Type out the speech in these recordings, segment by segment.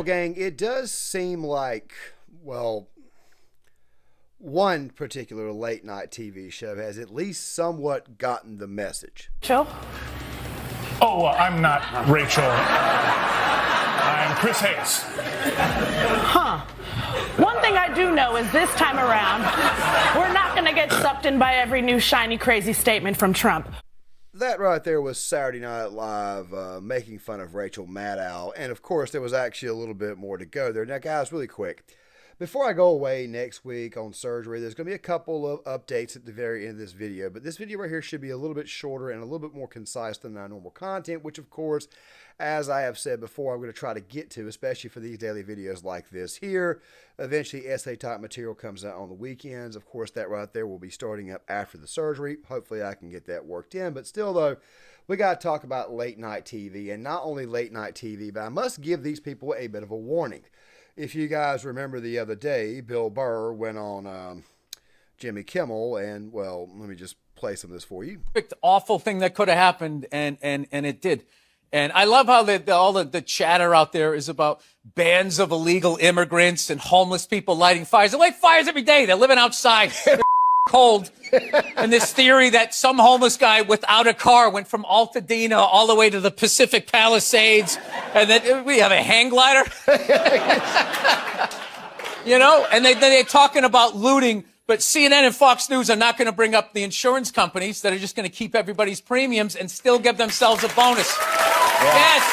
gang, it does seem like, well, one particular late night TV show has at least somewhat gotten the message. Joe? Oh, I'm not Rachel. I'm Chris Hayes. Huh. One thing I do know is this time around, we're not going to get sucked in by every new shiny crazy statement from Trump. That right there was Saturday Night Live making fun of Rachel Maddow. And of course, there was actually a little bit more to go there. Now, guys, really quick. Before I go away next week on surgery, there's going to be a couple of updates at the very end of this video. But this video right here should be a little bit shorter and a little bit more concise than our normal content, which, of course, as I have said before, I'm going to try to get to, especially for these daily videos like this here. Eventually, essay-type material comes out on the weekends. Of course, that right there will be starting up after the surgery. Hopefully, I can get that worked in. But still, though, we got to talk about late-night TV. And not only late-night TV, but I must give these people a bit of a warning. If you guys remember the other day, Bill Burr went on Jimmy Kimmel, and, well, let me just play some of this for you. Awful thing that could have happened, and it did. And I love how all the chatter out there is about bands of illegal immigrants and homeless people lighting fires. They light fires every day. They're living outside. They're cold. And this theory that some homeless guy without a car went from Altadena all the way to the Pacific Palisades, and then we have a hang glider. You know, and they're talking about looting, but CNN and Fox News are not going to bring up the insurance companies that are just going to keep everybody's premiums and still give themselves a bonus. Yeah. Yes.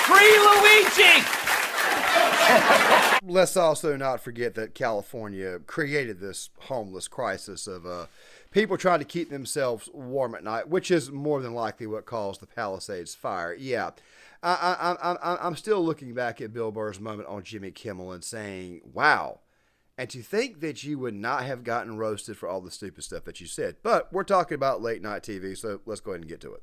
Free Luigi. Let's also not forget that California created this homeless crisis of people trying to keep themselves warm at night, which is more than likely what caused the Palisades fire. Yeah, I'm still looking back at Bill Burr's moment on Jimmy Kimmel and saying, wow. And to think that you would not have gotten roasted for all the stupid stuff that you said. But we're talking about late night TV, so let's go ahead and get to it.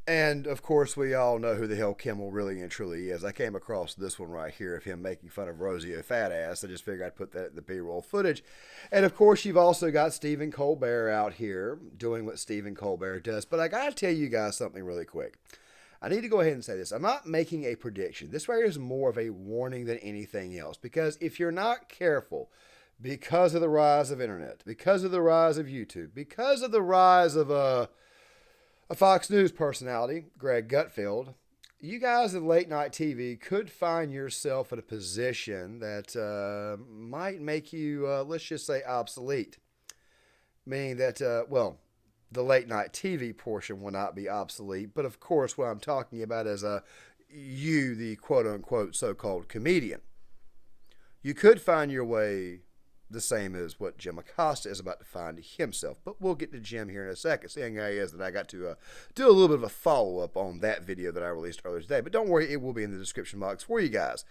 And, of course, we all know who the hell Kimmel really and truly is. I came across this one right here of him making fun of Rosie a fat ass. I just figured I'd put that in the B-roll footage. And, of course, you've also got Stephen Colbert out here doing what Stephen Colbert does. But I got to tell you guys something really quick. I need to go ahead and say this. I'm not making a prediction. This right here is more of a warning than anything else. Because if you're not careful, because of the rise of internet, because of the rise of YouTube, because of the rise of a Fox News personality, Greg Gutfeld, you guys in late night TV could find yourself in a position that might make you, let's just say, obsolete. Meaning that, well, the late night TV portion will not be obsolete. But of course, what I'm talking about is you, the quote unquote so-called comedian. You could find your way the same as what Jim Acosta is about to find himself. But we'll get to Jim here in a second, seeing how he is that I got to do a little bit of a follow-up on that video that I released earlier today. But don't worry, it will be in the description box for you guys.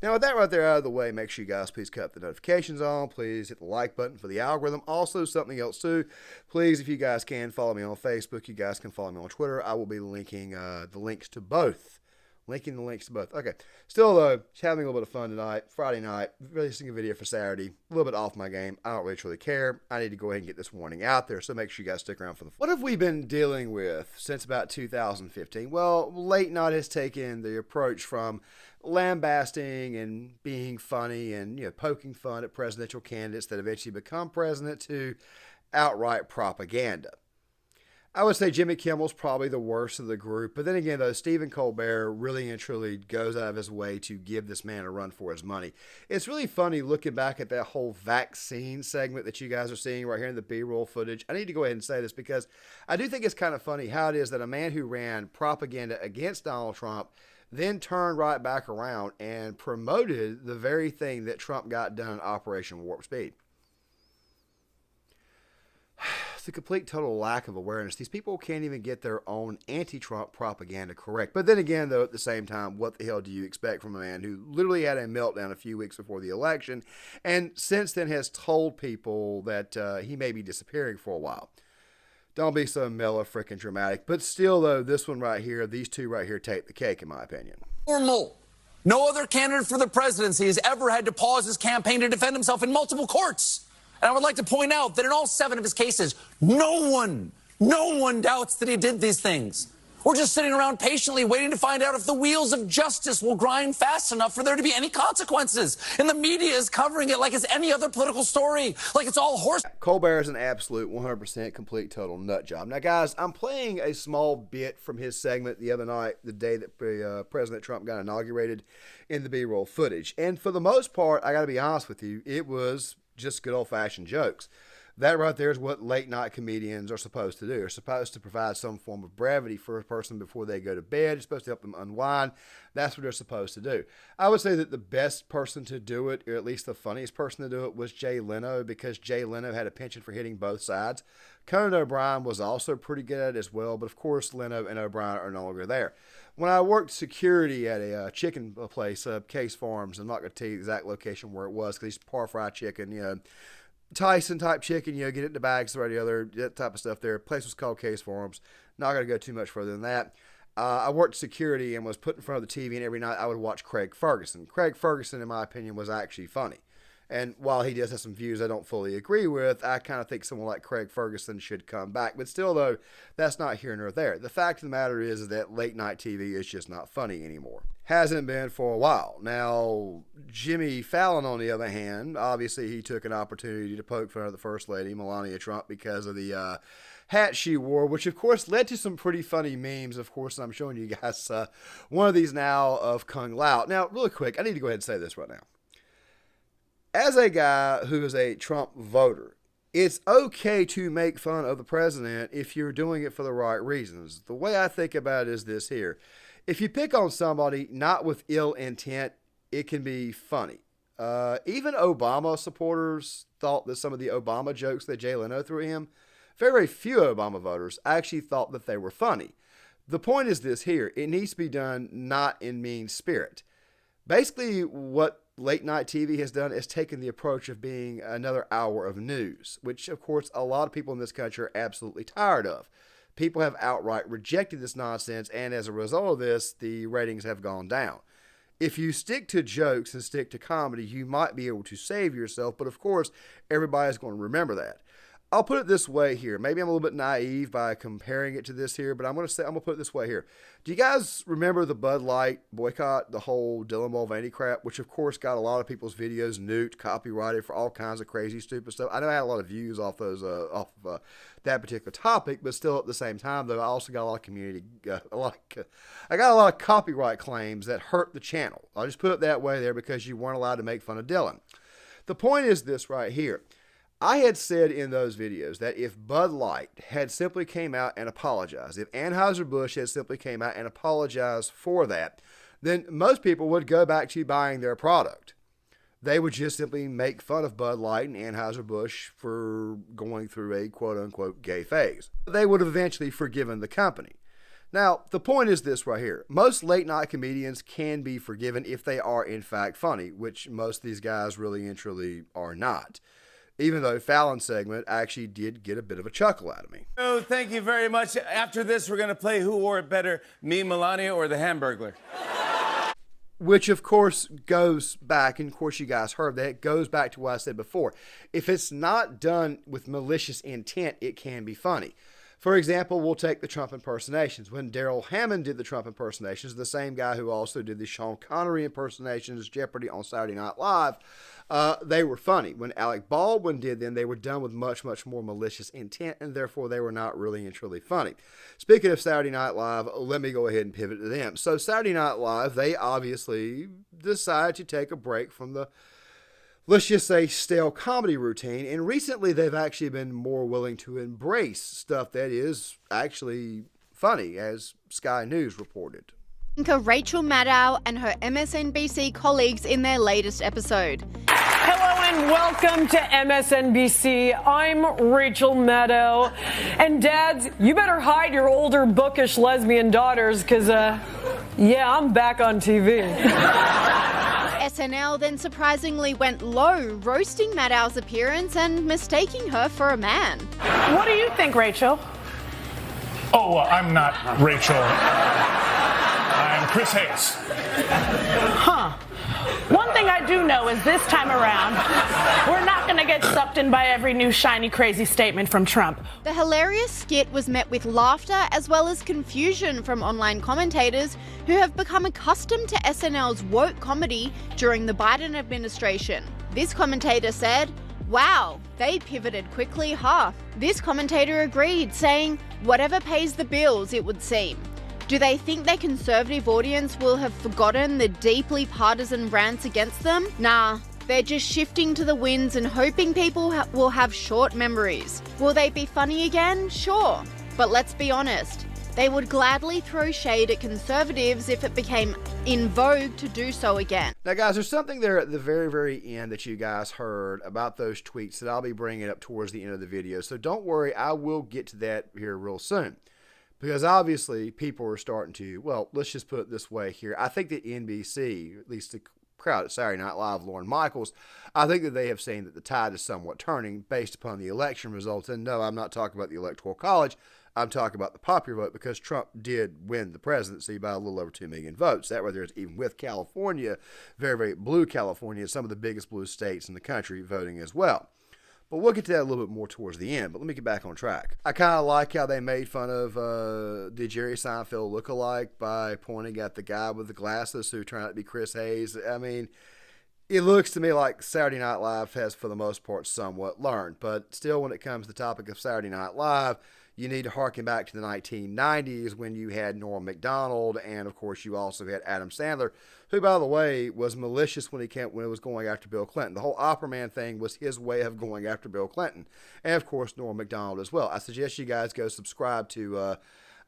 Now, with that right there out of the way, make sure you guys please cut the notifications on. Please hit the like button for the algorithm. Also, something else too, please, if you guys can, follow me on Facebook. You guys can follow me on Twitter. I will be linking the links to both. Okay. Still, though, just having a little bit of fun tonight. Friday night. Releasing a video for Saturday. A little bit off my game. I don't really truly care. I need to go ahead and get this warning out there, so make sure you guys stick around for the... What have we been dealing with since about 2015? Well, late night has taken the approach from lambasting and being funny and, poking fun at presidential candidates that eventually become president to outright propaganda. I would say Jimmy Kimmel's probably the worst of the group. But then again, though, Stephen Colbert really and truly goes out of his way to give this man a run for his money. It's really funny looking back at that whole vaccine segment that you guys are seeing right here in the B-roll footage. I need to go ahead and say this because I do think it's kind of funny how it is that a man who ran propaganda against Donald Trump then turned right back around and promoted the very thing that Trump got done in Operation Warp Speed. It's a complete total lack of awareness. These people can't even get their own anti-Trump propaganda correct. But then again, though, at the same time, what the hell do you expect from a man who literally had a meltdown a few weeks before the election and since then has told people that he may be disappearing for a while? Don't be so mellow freaking dramatic. But still, though, this one right here, these two right here take the cake, in my opinion. Normal. No other candidate for the presidency has ever had to pause his campaign to defend himself in multiple courts. And I would like to point out that in all 7 of his cases, no one doubts that he did these things. We're just sitting around patiently waiting to find out if the wheels of justice will grind fast enough for there to be any consequences. And the media is covering it like it's any other political story, like it's all horse. Colbert is an absolute 100% complete total nut job. Now, guys, I'm playing a small bit from his segment the other night, the day that President Trump got inaugurated, in the B-roll footage. And for the most part, I got to be honest with you, it was just good old-fashioned jokes. That right there is what late-night comedians are supposed to do. They're supposed to provide some form of brevity for a person before they go to bed. It's supposed to help them unwind. That's what they're supposed to do. I would say that the best person to do it, or at least the funniest person to do it, was Jay Leno, because Jay Leno had a penchant for hitting both sides. Conan O'Brien was also pretty good at it as well, but of course Leno and O'Brien are no longer there. When I worked security at a chicken place, Case Farms, I'm not going to tell you the exact location where it was because he's par-fried chicken, you know, Tyson type chicken, you know, get it in the bags or the other, that type of stuff there. The place was called Case Farms. Not going to go too much further than that. I worked security and was put in front of the TV, and every night I would watch Craig Ferguson. Craig Ferguson, in my opinion, was actually funny. And while he does have some views I don't fully agree with, I kind of think someone like Craig Ferguson should come back. But still, though, that's not here nor there. The fact of the matter is that late night TV is just not funny anymore. Hasn't been for a while. Now, Jimmy Fallon, on the other hand, obviously he took an opportunity to poke fun at the First Lady, Melania Trump, because of the hat she wore, which of course led to some pretty funny memes. Of course, I'm showing you guys one of these now of Kung Lao. Now, really quick, I need to go ahead and say this right now. As a guy who is a Trump voter, it's okay to make fun of the president if you're doing it for the right reasons. The way I think about it is this here. If you pick on somebody not with ill intent, it can be funny. Even Obama supporters thought that some of the Obama jokes that Jay Leno threw at him, very few Obama voters actually thought that they were funny. The point is this here. It needs to be done not in mean spirit. Basically, what late night TV has done is taken the approach of being another hour of news, which, of course, a lot of people in this country are absolutely tired of. People have outright rejected this nonsense, and as a result of this, the ratings have gone down. If you stick to jokes and stick to comedy, you might be able to save yourself, but of course, everybody's going to remember that. I'll put it this way here. Maybe I'm a little bit naive by comparing it to this here, but I'm going to put it this way here. Do you guys remember the Bud Light boycott, the whole Dylan Mulvaney crap, which of course got a lot of people's videos nuked, copyrighted for all kinds of crazy, stupid stuff? I know I had a lot of views off those, that particular topic, but still at the same time, though, I also got a lot of I got a lot of copyright claims that hurt the channel. I'll just put it that way there because you weren't allowed to make fun of Dylan. The point is this right here. I had said in those videos that if Bud Light had simply came out and apologized, if Anheuser-Busch had simply came out and apologized for that, then most people would go back to buying their product. They would just simply make fun of Bud Light and Anheuser-Busch for going through a quote-unquote gay phase. They would have eventually forgiven the company. Now, the point is this right here. Most late-night comedians can be forgiven if they are, in fact, funny, which most of these guys really and truly are not. Even though Fallon's segment actually did get a bit of a chuckle out of me. Oh, thank you very much. After this, we're going to play Who Wore It Better, me, Melania, or the Hamburglar? Which, of course, goes back, and of course you guys heard that, it goes back to what I said before. If it's not done with malicious intent, it can be funny. For example, we'll take the Trump impersonations. When Daryl Hammond did the Trump impersonations, the same guy who also did the Sean Connery impersonations, Jeopardy on Saturday Night Live, they were funny. When Alec Baldwin did them, they were done with much, much more malicious intent, and therefore they were not really and truly funny. Speaking of Saturday Night Live, let me go ahead and pivot to them. So Saturday Night Live, they obviously decided to take a break from the, let's just say, stale comedy routine. And recently they've actually been more willing to embrace stuff that is actually funny, as Sky News reported. Rachel Maddow and her MSNBC colleagues in their latest episode. Hello and welcome to MSNBC. I'm Rachel Maddow. And dads, you better hide your older bookish lesbian daughters because, yeah, I'm back on TV. SNL then surprisingly went low, roasting Maddow's appearance and mistaking her for a man. What do you think, Rachel? Oh, I'm not Rachel. I'm Chris Hayes. Huh. One thing thing I do know is this time around, we're not going to get sucked in by every new shiny crazy statement from Trump. The hilarious skit was met with laughter as well as confusion from online commentators who have become accustomed to SNL's woke comedy during the Biden administration. This commentator said, "Wow, they pivoted quickly, huh?" This commentator agreed, saying, "Whatever pays the bills, it would seem." Do they think their conservative audience will have forgotten the deeply partisan rants against them? Nah, they're just shifting to the winds and hoping people will have short memories. Will they be funny again? Sure. But let's be honest, they would gladly throw shade at conservatives if it became in vogue to do so again. Now, guys, there's something there at the very, very end that you guys heard about those tweets that I'll be bringing up towards the end of the video. So don't worry, I will get to that here real soon. Because obviously people are starting to, well, let's just put it this way here. I think that NBC, at least the crowd at Saturday Night Live, Lorne Michaels, I think that they have seen that the tide is somewhat turning based upon the election results. And no, I'm not talking about the Electoral College. I'm talking about the popular vote, because Trump did win the presidency by a little over 2 million votes. That right there is even with California, very, very blue California, some of the biggest blue states in the country voting as well. But we'll get to that a little bit more towards the end. But let me get back on track. I kind of like how they made fun of the Jerry Seinfeld lookalike by pointing at the guy with the glasses who turned out to be Chris Hayes. I mean, it looks to me like Saturday Night Live has, for the most part, somewhat learned. But still, when it comes to the topic of Saturday Night Live, you need to harken back to the 1990s when you had Norm Macdonald, and of course you also had Adam Sandler, who, by the way, was malicious when it was going after Bill Clinton. The whole Opera Man thing was his way of going after Bill Clinton, and of course Norm Macdonald as well. I suggest you guys go subscribe to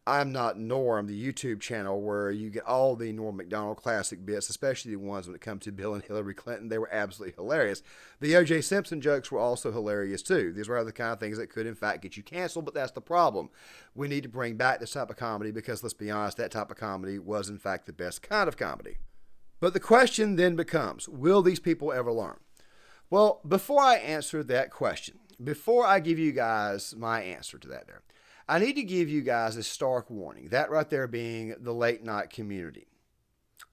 I'm Not Norm, the YouTube channel, where you get all the Norm Macdonald classic bits, especially the ones when it comes to Bill and Hillary Clinton. They were absolutely hilarious. The O.J. Simpson jokes were also hilarious too. These were the kind of things that could in fact get you canceled, but that's the problem. We need to bring back this type of comedy because, let's be honest, that type of comedy was in fact the best kind of comedy. But the question then becomes, will these people ever learn? Well, before I answer that question, before I give you guys my answer to that there, I need to give you guys a stark warning. That right there being the late night community.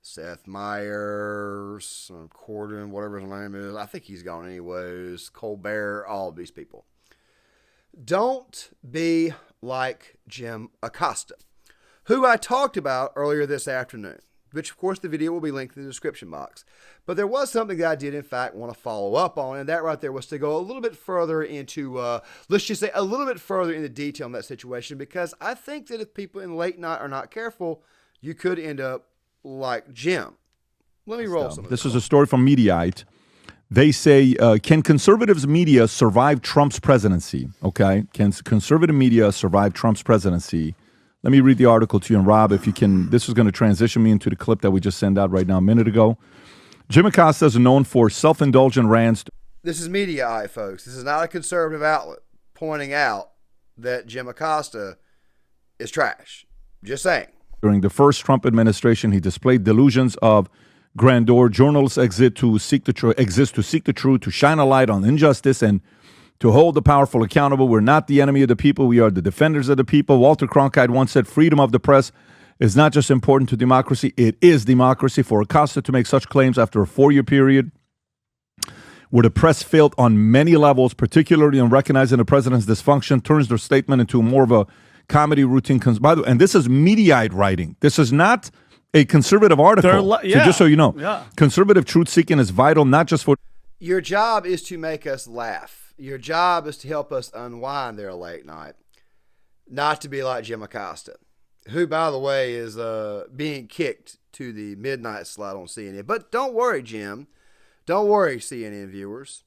Seth Meyers, Corden, whatever his name is. I think he's gone anyways. Colbert, all of these people. Don't be like Jim Acosta, who I talked about earlier this afternoon, which of course the video will be linked in the description box. But there was something that I did in fact want to follow up on, and that right there was to go a little bit further into, let's just say a little bit further into detail on that situation, because I think that if people in late night are not careful, you could end up like Jim. Let me roll some of this. This is a story from Mediaite. They say, can conservatives media survive Trump's presidency? Okay, can conservative media survive Trump's presidency? Let me read the article to you, and Rob, if you can, this is going to transition me into the clip that we just sent out right now a minute ago. Jim Acosta is known for self-indulgent rants. This is Mediaite, folks. This is not a conservative outlet pointing out that Jim Acosta is trash. Just saying. During the first Trump administration, he displayed delusions of grandeur. Journalists exist to seek the truth, to shine a light on injustice, and to hold the powerful accountable. We're not the enemy of the people. We are the defenders of the people. Walter Cronkite once said, freedom of the press is not just important to democracy, it is democracy. For Acosta to make such claims after a 4-year period where the press failed on many levels, particularly in recognizing the president's dysfunction, turns their statement into more of a comedy routine. By the way, and this is Mediaite writing. This is not a conservative article. So just so you know, conservative truth-seeking is vital, not just for... Your job is to make us laugh. Your job is to help us unwind there late night, not to be like Jim Acosta, who, by the way, is being kicked to the midnight slot on CNN. But don't worry, Jim. Don't worry, CNN viewers.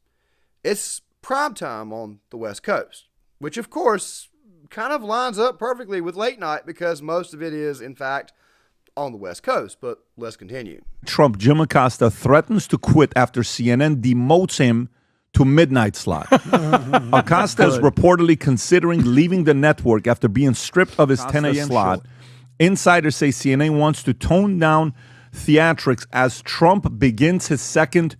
It's prime time on the West Coast, which, of course, kind of lines up perfectly with late night because most of it is, in fact, on the West Coast. But let's continue. Trump, Jim Acosta, threatens to quit after CNN demotes him to midnight slot. Acosta is reportedly considering leaving the network after being stripped of his 10 a.m. slot. Insiders say CNN wants to tone down theatrics as Trump begins his second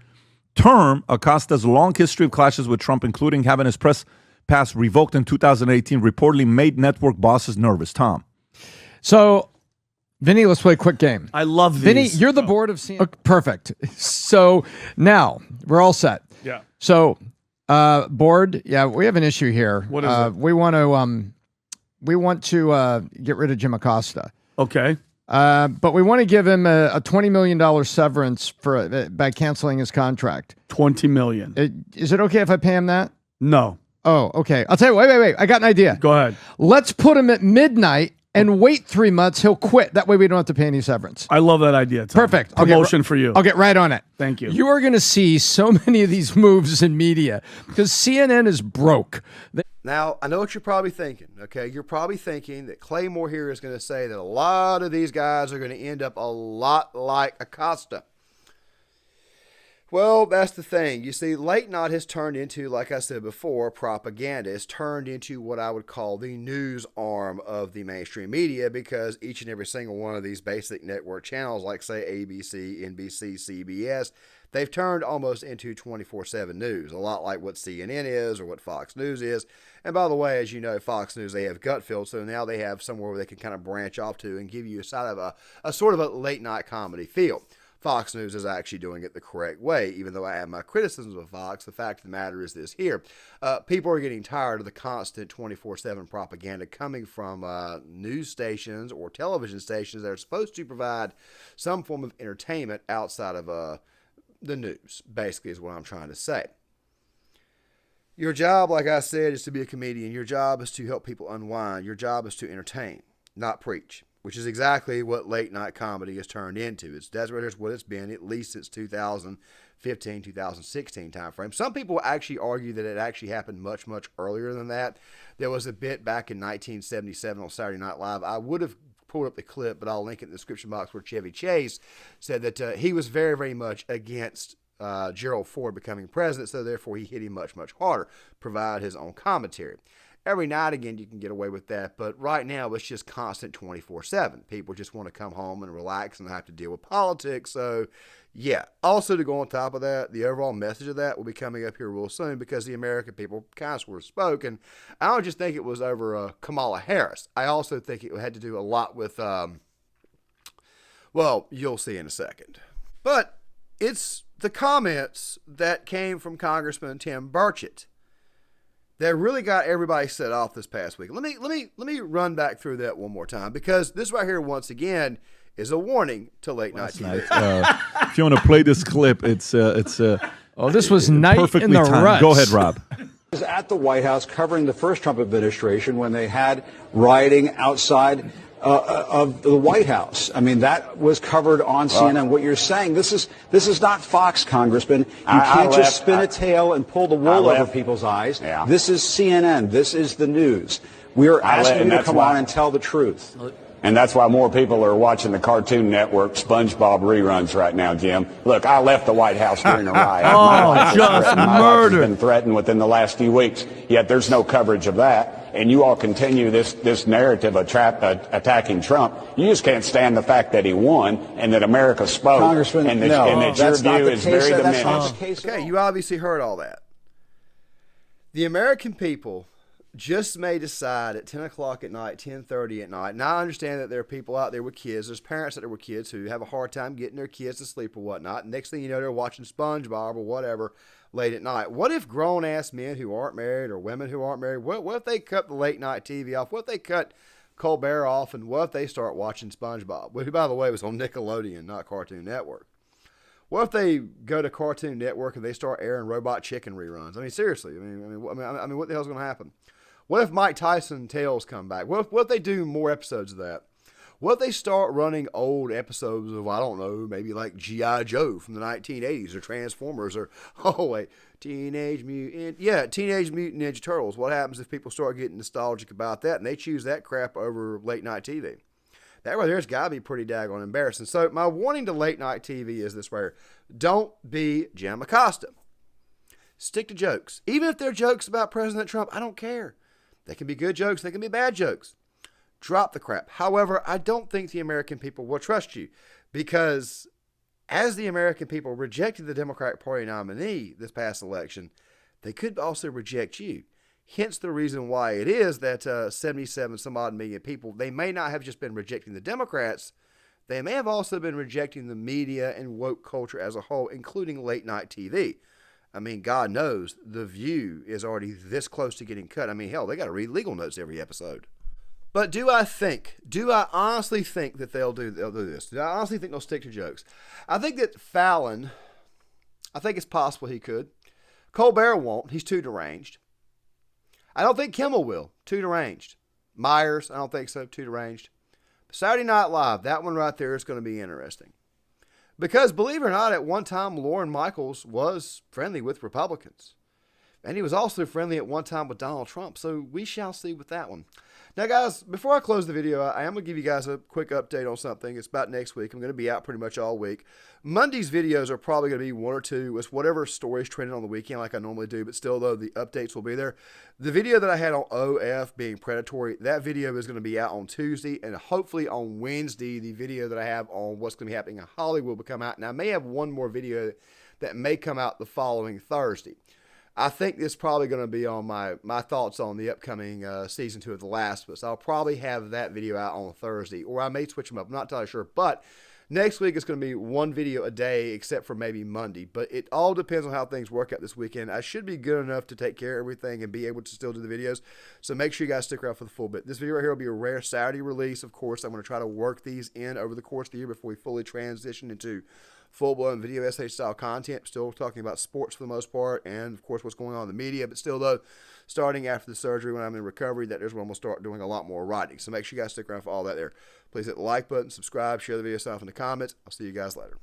term. Acosta's long history of clashes with Trump, including having his press pass revoked in 2018, reportedly made network bosses nervous. Tom. So Vinny, let's play a quick game. I love these. Vinny, you're the board of CNN. Okay, perfect. So now we're all set. Yeah. So, board, we have an issue here. What is it? We want to get rid of Jim Acosta. Okay. But we want to give him a $20 million severance by canceling his contract. $20 million. Is it okay if I pay him that? No. Oh, okay. I'll tell you. Wait. I got an idea. Go ahead. Let's put him at midnight and wait 3 months. He'll quit. That way we don't have to pay any severance. I love that idea, Tom. Perfect. Promotion for you. I'll get right on it. Thank you. You are going to see so many of these moves in media because CNN is broke. Now, I know what you're probably thinking, okay? You're probably thinking that Claymore here is going to say that a lot of these guys are going to end up a lot like Acosta. Well, that's the thing. You see, late night has turned into, like I said before, propaganda. It's turned into what I would call the news arm of the mainstream media because each and every single one of these basic network channels, like, say, ABC, NBC, CBS, they've turned almost into 24/7 news, a lot like what CNN is or what Fox News is. And by the way, as you know, Fox News, they have Gutfeld, so now they have somewhere where they can kind of branch off to and give you a side of a sort of a late night comedy feel. Fox News is actually doing it the correct way, even though I have my criticisms of Fox. The fact of the matter is this here. People are getting tired of the constant 24/7 propaganda coming from news stations or television stations that are supposed to provide some form of entertainment outside of the news, basically, is what I'm trying to say. Your job, like I said, is to be a comedian. Your job is to help people unwind. Your job is to entertain, not preach, which is exactly what late night comedy has turned into. That's what it's been, at least since 2015, 2016 timeframe. Some people actually argue that it actually happened much, much earlier than that. There was a bit back in 1977 on Saturday Night Live. I would have pulled up the clip, but I'll link it in the description box, where Chevy Chase said that he was very, very much against Gerald Ford becoming president, so therefore he hit him much, much harder, provide his own commentary. Every night again you can get away with that, but right now it's just constant 24/7. People just want to come home and relax and not have to deal with politics. So yeah, also to go on top of that, the overall message of that will be coming up here real soon because the American people kind of sort of spoke, and I don't just think it was over Kamala Harris. I also think it had to do a lot with, well, you'll see in a second. But it's the comments that came from Congressman Tim Burchett that really got everybody set off this past week. Let me run back through that one more time because this right here, once again, is a warning to late night TV. If you want to play this clip, it's this was night perfectly in the timed. ruts. Go ahead, Rob. Was at the White House covering the first Trump administration when they had rioting outside of the White House. I mean, that was covered on CNN. What you're saying, this is not Fox, Congressman. You can't just spin a tail and pull the wool over people's eyes. Yeah. This is CNN. This is the news. We are asking you to come on and tell the truth. And that's why more people are watching the Cartoon Network SpongeBob reruns right now, Jim. Look, I left the White House during a riot. My life has been threatened within the last few weeks, yet there's no coverage of that. And you all continue this narrative of attacking Trump. You just can't stand the fact that he won and that America spoke. Congressman, and that your view is very diminished. Okay, you obviously heard all that. The American people just may decide at 10 o'clock at night, 10:30 at night. Now, I understand that there are people out there with kids. There's parents out there with kids who have a hard time getting their kids to sleep or whatnot. Next thing you know, they're watching SpongeBob or whatever late at night. What if grown-ass men who aren't married or women who aren't married, what if they cut the late night TV off? What if they cut Colbert off, and what if they start watching SpongeBob, which, by the way, was on Nickelodeon, not Cartoon Network? What if they go to Cartoon Network and they start airing Robot Chicken reruns? I mean, seriously. I mean, what the hell's going to happen? What if Mike Tyson Tales come back? What if they do more episodes of that? What if they start running old episodes of, I don't know, maybe like G.I. Joe from the 1980s or Transformers or, Teenage Mutant Ninja Turtles. What happens if people start getting nostalgic about that and they choose that crap over late night TV? That right there's got to be pretty daggone embarrassing. So my warning to late night TV is this right here. Don't be Jim Acosta. Stick to jokes. Even if they're jokes about President Trump, I don't care. They can be good jokes. They can be bad jokes. Drop the crap. However, I don't think the American people will trust you because as the American people rejected the Democratic Party nominee this past election, they could also reject you. Hence the reason why it is that 77 some odd million people, they may not have just been rejecting the Democrats, They may have also been rejecting the media and woke culture as a whole, including late night TV. I mean, God knows The View is already this close to getting cut. I mean, hell, they got to read legal notes every episode. But do I honestly think that they'll do this? Do I honestly think they'll stick to jokes? I think that Fallon, I think it's possible he could. Colbert won't. He's too deranged. I don't think Kimmel will. Too deranged. Myers, I don't think so. Too deranged. Saturday Night Live, that one right there is going to be interesting. Because, believe it or not, at one time, Lorne Michaels was friendly with Republicans. And he was also friendly at one time with Donald Trump. So we shall see with that one. Now, guys, before I close the video, I am going to give you guys a quick update on something. It's about next week. I'm going to be out pretty much all week. Monday's videos are probably going to be one or two. It's whatever stories trending on the weekend like I normally do. But still, though, the updates will be there. The video that I had on OF being predatory, that video is going to be out on Tuesday. And hopefully on Wednesday, the video that I have on what's going to be happening in Hollywood will come out. Now, I may have one more video that may come out the following Thursday. I think this is probably going to be on my thoughts on the upcoming season 2 of The Last of Us. I'll probably have that video out on Thursday, or I may switch them up. I'm not entirely sure. But next week it's going to be one video a day, except for maybe Monday. But it all depends on how things work out this weekend. I should be good enough to take care of everything and be able to still do the videos. So make sure you guys stick around for the full bit. This video right here will be a rare Saturday release. Of course, I'm going to try to work these in over the course of the year before we fully transition into full-blown video essay style content. Still talking about sports for the most part, and of course what's going on in the media. But still, though, starting after the surgery when I'm in recovery, that is when we'll start doing a lot more writing. So make sure you guys stick around for all that there. Please hit the like button, subscribe, share the video, sign off in the comments. I'll see you guys later.